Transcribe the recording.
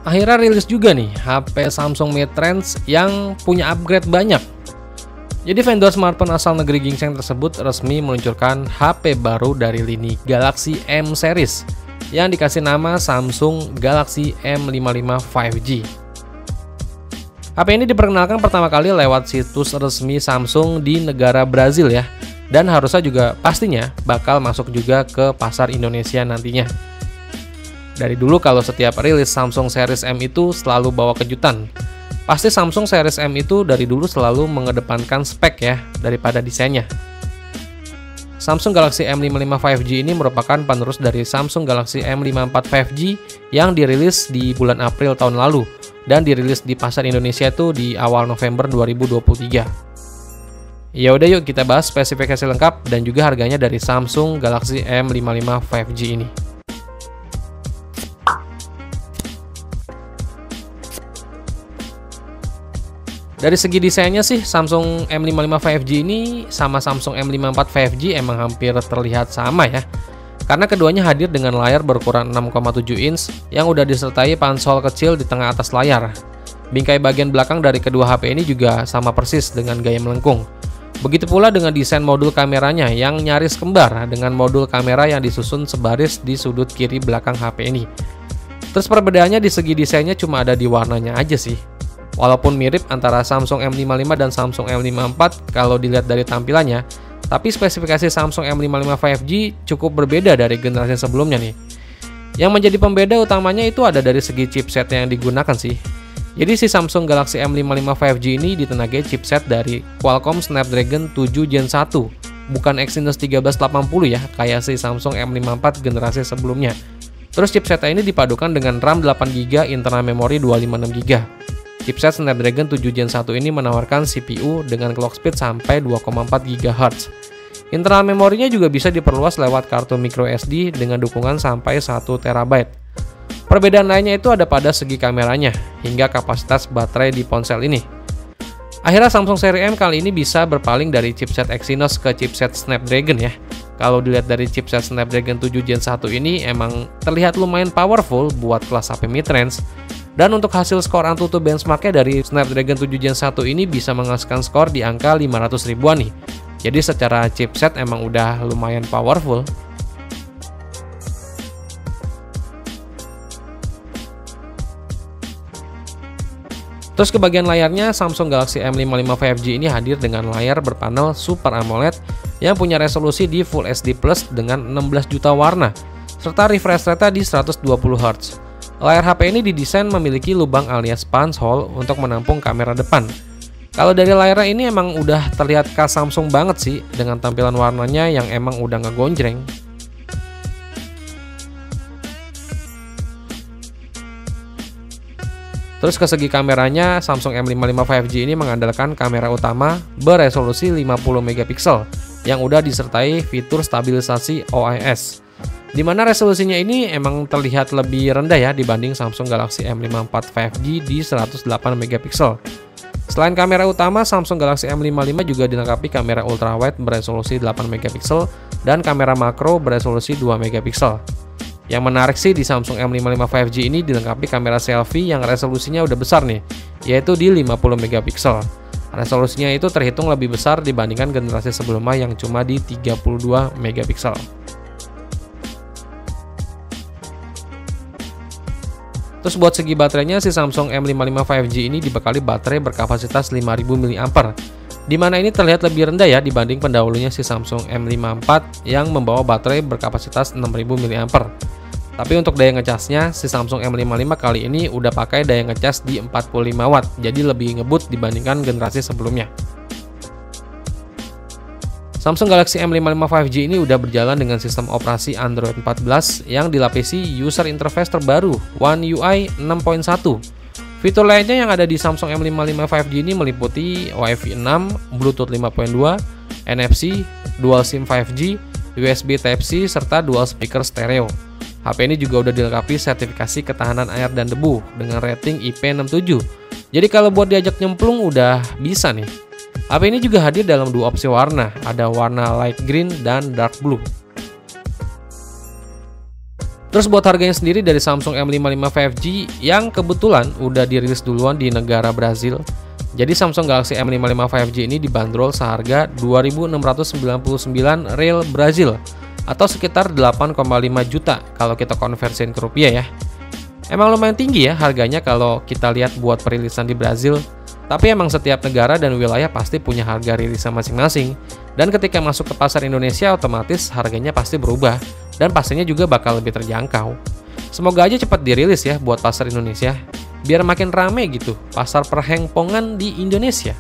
Akhirnya rilis juga nih HP Samsung Midrange yang punya upgrade banyak. Jadi vendor smartphone asal negeri gingseng tersebut resmi meluncurkan HP baru dari lini Galaxy M series yang dikasih nama Samsung Galaxy M55 5G. HP ini diperkenalkan pertama kali lewat situs resmi Samsung di negara Brazil ya, dan harusnya juga pastinya bakal masuk juga ke pasar Indonesia nantinya. Dari dulu kalau setiap rilis Samsung Series M itu selalu bawa kejutan. Pasti Samsung Series M itu dari dulu selalu mengedepankan spek ya daripada desainnya. Samsung Galaxy M55 5G ini merupakan penerus dari Samsung Galaxy M54 5G yang dirilis di bulan April tahun lalu dan dirilis di pasar Indonesia itu di awal November 2023. Ya udah yuk kita bahas spesifikasi lengkap dan juga harganya dari Samsung Galaxy M55 5G ini. Dari segi desainnya sih Samsung M55 5G ini sama Samsung M54 5G emang hampir terlihat sama ya. Karena keduanya hadir dengan layar berukuran 6,7 inch yang udah disertai pansol kecil di tengah atas layar. Bingkai bagian belakang dari kedua HP ini juga sama persis dengan gaya melengkung. Begitu pula dengan desain modul kameranya yang nyaris kembar dengan modul kamera yang disusun sebaris di sudut kiri belakang HP ini. Terus perbedaannya di segi desainnya cuma ada di warnanya aja sih. Walaupun mirip antara Samsung M55 dan Samsung M54 kalau dilihat dari tampilannya, tapi spesifikasi Samsung M55 5G cukup berbeda dari generasi sebelumnya nih. Yang menjadi pembeda utamanya itu ada dari segi chipset yang digunakan sih. Jadi si Samsung Galaxy M55 5G ini ditenagai chipset dari Qualcomm Snapdragon 7 Gen 1, bukan Exynos 1380 ya, kayak si Samsung M54 generasi sebelumnya. Terus chipsetnya ini dipadukan dengan RAM 8GB, internal memori 256GB. Chipset Snapdragon 7 Gen 1 ini menawarkan CPU dengan clock speed sampai 2,4 GHz. Internal memorinya juga bisa diperluas lewat kartu microSD dengan dukungan sampai 1 TB. Perbedaan lainnya itu ada pada segi kameranya hingga kapasitas baterai di ponsel ini. Akhirnya Samsung seri M kali ini bisa berpaling dari chipset Exynos ke chipset Snapdragon ya. Kalau dilihat dari chipset Snapdragon 7 Gen 1 ini emang terlihat lumayan powerful buat kelas HP mid-range. Dan untuk hasil skor Antutu benchmarknya dari Snapdragon 7 Gen 1 ini bisa menghasilkan skor di angka 500 ribuan nih. Jadi secara chipset emang udah lumayan powerful. Terus ke bagian layarnya, Samsung Galaxy M55 5G ini hadir dengan layar berpanel Super AMOLED yang punya resolusi di Full HD Plus dengan 16 juta warna, serta refresh rate di 120 Hz. Layar HP ini didesain memiliki lubang alias punch hole untuk menampung kamera depan. Kalau dari layarnya ini emang udah terlihat khas Samsung banget sih, dengan tampilan warnanya yang emang udah ngegonjreng. Terus ke segi kameranya, Samsung M55 5G ini mengandalkan kamera utama beresolusi 50 MP yang udah disertai fitur stabilisasi OIS. Di mana resolusinya ini emang terlihat lebih rendah ya dibanding Samsung Galaxy M54 5G di 108 MP. Selain kamera utama, Samsung Galaxy M55 juga dilengkapi kamera ultrawide beresolusi 8 MP dan kamera makro beresolusi 2 MP. Yang menarik sih di Samsung M55 5G ini dilengkapi kamera selfie yang resolusinya udah besar nih, yaitu di 50 MP. Resolusinya itu terhitung lebih besar dibandingkan generasi sebelumnya yang cuma di 32 MP. Terus buat segi baterainya, si Samsung M55 5G ini dibekali baterai berkapasitas 5000 mAh, di mana ini terlihat lebih rendah ya dibanding pendahulunya si Samsung M54 yang membawa baterai berkapasitas 6000 mAh. Tapi untuk daya ngecasnya, si Samsung M55 kali ini udah pakai daya ngecas di 45 Watt, jadi lebih ngebut dibandingkan generasi sebelumnya. Samsung Galaxy M55 5G ini udah berjalan dengan sistem operasi Android 14 yang dilapisi user interface terbaru One UI 6.1. Fitur lainnya yang ada di Samsung M55 5G ini meliputi Wi-Fi 6, Bluetooth 5.2, NFC, Dual SIM 5G, USB Type-C, serta dual speaker stereo. HP ini juga udah dilengkapi sertifikasi ketahanan air dan debu dengan rating IP67. Jadi kalau buat diajak nyemplung udah bisa nih. HP ini juga hadir dalam dua opsi warna, ada warna light green dan dark blue. Terus buat harganya sendiri dari Samsung M55 5G yang kebetulan udah dirilis duluan di negara Brazil. Jadi Samsung Galaxy M55 5G ini dibanderol seharga 2.699 real Brazil atau sekitar 8,5 juta kalau kita konversiin ke rupiah ya. Emang lumayan tinggi ya harganya kalau kita lihat buat perilisan di Brazil. Tapi emang setiap negara dan wilayah pasti punya harga rilisan masing-masing. Dan ketika masuk ke pasar Indonesia otomatis harganya pasti berubah. Dan pastinya juga bakal lebih terjangkau. Semoga aja cepat dirilis ya buat pasar Indonesia. Biar makin rame gitu pasar perhempongan di Indonesia.